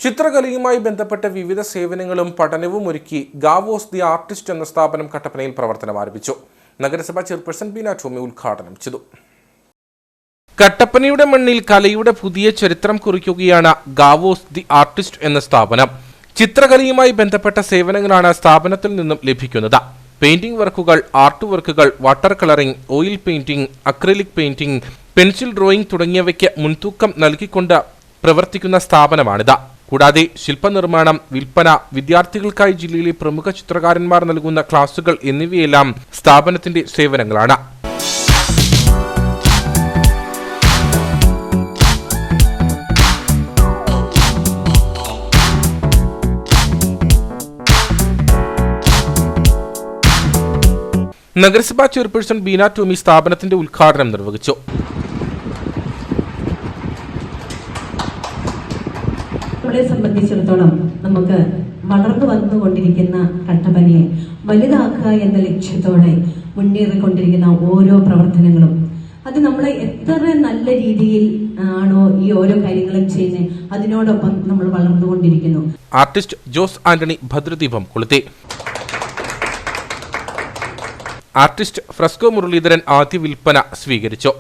ചിത്രകലയുമായി ബന്ധപ്പെട്ട വിവിധ സേവനങ്ങളും പഠനവും ഒരുക്കി ഗാവോസ് ദി ആർട്ടിസ്റ്റ് എന്ന സ്ഥാപനം കട്ടപ്പനയിൽ പ്രവർത്തനം ആരംഭിച്ചു. നഗരസഭാ ചെയർപേഴ്സൺ ബീന ടോമി ഉദ്ഘാടനം ചെയ്തു. കട്ടപ്പനയുടെ മണ്ണിൽ കലയുടെ പുതിയ ചരിത്രം കുറിക്കുകയാണ് ഗാവോസ് ദി ആർട്ടിസ്റ്റ് എന്ന സ്ഥാപനം. ചിത്രകലയുമായി ബന്ധപ്പെട്ട സേവനങ്ങളാണ് സ്ഥാപനത്തിൽ നിന്നും ലഭിക്കുന്നത്. പെയിന്റിംഗ് വർക്കുകൾ, ആർട്ട് വർക്കുകൾ, water colouring, oil painting, acrylic painting, pencil drawing തുടങ്ങിയവയ്ക്ക് മുൻതൂക്കം നൽകിക്കൊണ്ട് പ്രവർത്തിക്കുന്ന സ്ഥാപനമാണിത്. കൂടാതെ ശില്പനിർമ്മാണം, വിൽപ്പന, വിദ്യാർത്ഥികൾക്കായി ജില്ലയിലെ പ്രമുഖ ചിത്രകാരന്മാർ നൽകുന്ന ക്ലാസുകൾ എന്നിവയെല്ലാം സ്ഥാപനത്തിന്റെ സേവനങ്ങളാണ്. നഗരസഭാ ചെയർപേഴ്സൺ ബീന ടോമി സ്ഥാപനത്തിന്റെ ഉദ്ഘാടനം നിർവഹിച്ചു. നമ്മളെ സംബന്ധിച്ചിടത്തോളം നമുക്ക് വളർന്നു വന്നുകൊണ്ടിരിക്കുന്ന കട്ടപ്പനയെ വലുതാക്കുക എന്ന ലക്ഷ്യത്തോടെ മുന്നേറിക്കൊണ്ടിരിക്കുന്ന ഓരോ പ്രവർത്തനങ്ങളും അത് നമ്മളെ എത്ര നല്ല രീതിയിൽ ആണോ ഈ ഓരോ കാര്യങ്ങളും ചെയ്യുന്നത്, അതിനോടൊപ്പം നമ്മൾ വളർന്നുകൊണ്ടിരിക്കുന്നു. ആർട്ടിസ്റ്റ് ജോസ് ആന്റണി ഭദ്രദീപം കൊളുത്തി. ആർട്ടിസ്റ്റ് ഫ്രസ്കോ മുരളീധരൻ ആദ്യ വിൽപ്പന സ്വീകരിച്ചു.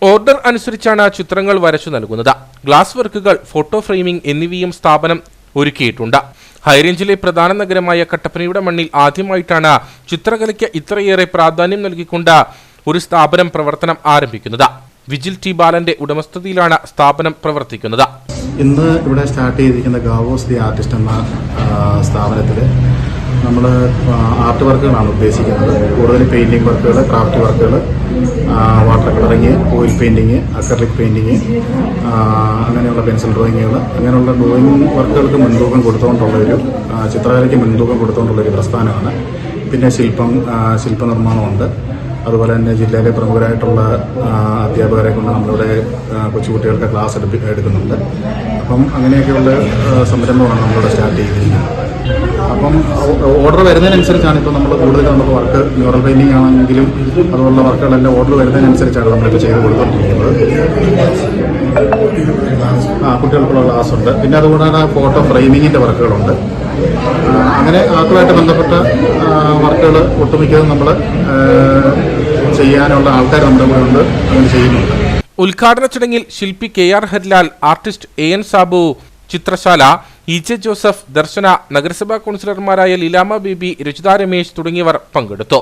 ഓർഡർ അനുസരിച്ചാണ് ചിത്രങ്ങൾ വരച്ചു നൽകുന്നത്. ഗ്ലാസ് വർക്കുകൾ, ഫോട്ടോ ഫ്രെയിമിംഗ് എന്നിവയും സ്ഥാപനം ഒരുക്കിയിട്ടുണ്ട്. ഹൈറേഞ്ചിലെ പ്രധാന നഗരമായ കട്ടപ്പനയുടെ മണ്ണിൽ ആദ്യമായിട്ടാണ് ചിത്രകലയ്ക്ക് ഇത്രയേറെ പ്രാധാന്യം നൽകിക്കൊണ്ട് ഒരു സ്ഥാപനം പ്രവർത്തനം ആരംഭിക്കുന്നത്. വിജിൽ ടി ബാലന്റെ ഉടമസ്ഥതയിലാണ് സ്ഥാപനം പ്രവർത്തിക്കുന്നത്. ഇന്ന് ഇവിടെ സ്റ്റാർട്ട് ചെയ്തിരിക്കുന്ന ഗാവോസ് ദി ആർട്ടിസ്റ്റ് എന്ന സ്ഥാപനത്തിൽ നമ്മൾ ആർട്ട് വർക്കുകളാണ് ഉദ്ദേശിക്കുന്നത്. കൂടുതൽ പെയിൻറ്റിങ് വർക്കുകൾ, ക്രാഫ്റ്റ് വർക്കുകൾ, water colouring, oil painting, acrylic painting, അങ്ങനെയുള്ള പെൻസിൽ ഡ്രോയിങ്ങുകൾ, അങ്ങനെയുള്ള ഡ്രോയിങ് വർക്കുകൾക്ക് മുൻതൂക്കം കൊടുത്തുകൊണ്ടുള്ളൊരു ചിത്രകലയ്ക്ക് മുൻതൂക്കം കൊടുത്തുകൊണ്ടുള്ളൊരു പ്രസ്ഥാനമാണ്. പിന്നെ ശില്പനിർമ്മാണമുണ്ട്. അതുപോലെ തന്നെ ജില്ലയിലെ പ്രമുഖരായിട്ടുള്ള അധ്യാപകരെ കൊണ്ട് നമ്മളിവിടെ കൊച്ചുകുട്ടികൾക്ക് ക്ലാസ് എടുക്കുന്നുണ്ട്. അപ്പം അങ്ങനെയൊക്കെയുള്ള സംരംഭമാണ് നമ്മളിവിടെ സ്റ്റാർട്ട് ചെയ്തിരിക്കുന്നത്. അപ്പം ഓർഡർ വരുന്നതിനനുസരിച്ചാണ് ഇപ്പോൾ നമ്മൾ കൂടുതൽ നമുക്ക് വർക്ക്, മ്യൂറൽ പെയിൻറ്റിംഗ് ആണെങ്കിലും അതുപോലുള്ള വർക്കുകളെല്ലാം ഓർഡർ വരുന്നതിനനുസരിച്ചാണ് നമ്മളിപ്പോൾ ചെയ്ത് കൊടുത്തുകൊണ്ടിരിക്കുന്നത്. കുട്ടികൾക്കുള്ള ക്ലാസ് ഉണ്ട്. പിന്നെ അതുകൂടാതെ ഫോട്ടോ ഫ്രെയിമിങ്ങിൻ്റെ വർക്കുകളുണ്ട്. അങ്ങനെ ആർട്ടുമായിട്ട് ബന്ധപ്പെട്ട വർക്കുകൾ ഒട്ടുമിക്കതും നമ്മൾ ചെയ്യാനുള്ള ആൾക്കാർ നമ്മുടെ കൂടെ ഉണ്ട്, അങ്ങനെ ചെയ്യുന്നുണ്ട്. ഉദ്ഘാടന ചടങ്ങിൽ ശില്പി KR Harilal, artist AN Sabu, ചിത്രശാല EJ ജോസഫ്, ദർശന, നഗരസഭാ കൗൺസിലർമാരായ ലീലാമ ബേബി, രജിത രമേശ് തുടങ്ങിയവർ പങ്കെടുത്തു.